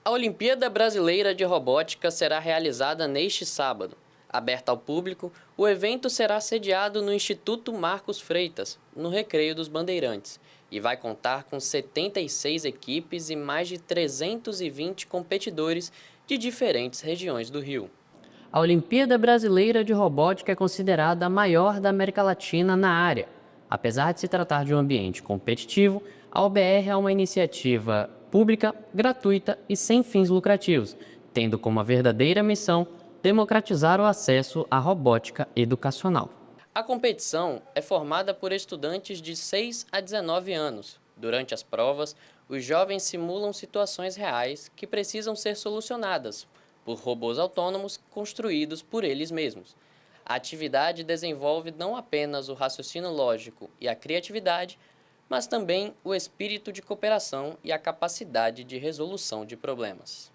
A Olimpíada Brasileira de Robótica será realizada neste sábado. Aberta ao público, o evento será sediado no Instituto Marcos Freitas, no Recreio dos Bandeirantes, e vai contar com 76 equipes e mais de 320 competidores de diferentes regiões do Rio. A Olimpíada Brasileira de Robótica é considerada a maior da América Latina na área. Apesar de se tratar de um ambiente competitivo, a OBR é uma iniciativa pública, gratuita e sem fins lucrativos, tendo como a verdadeira missão democratizar o acesso à robótica educacional. A competição é formada por estudantes de 6 a 19 anos. Durante as provas, os jovens simulam situações reais que precisam ser solucionadas por robôs autônomos construídos por eles mesmos. A atividade desenvolve não apenas o raciocínio lógico e a criatividade, mas também o espírito de cooperação e a capacidade de resolução de problemas.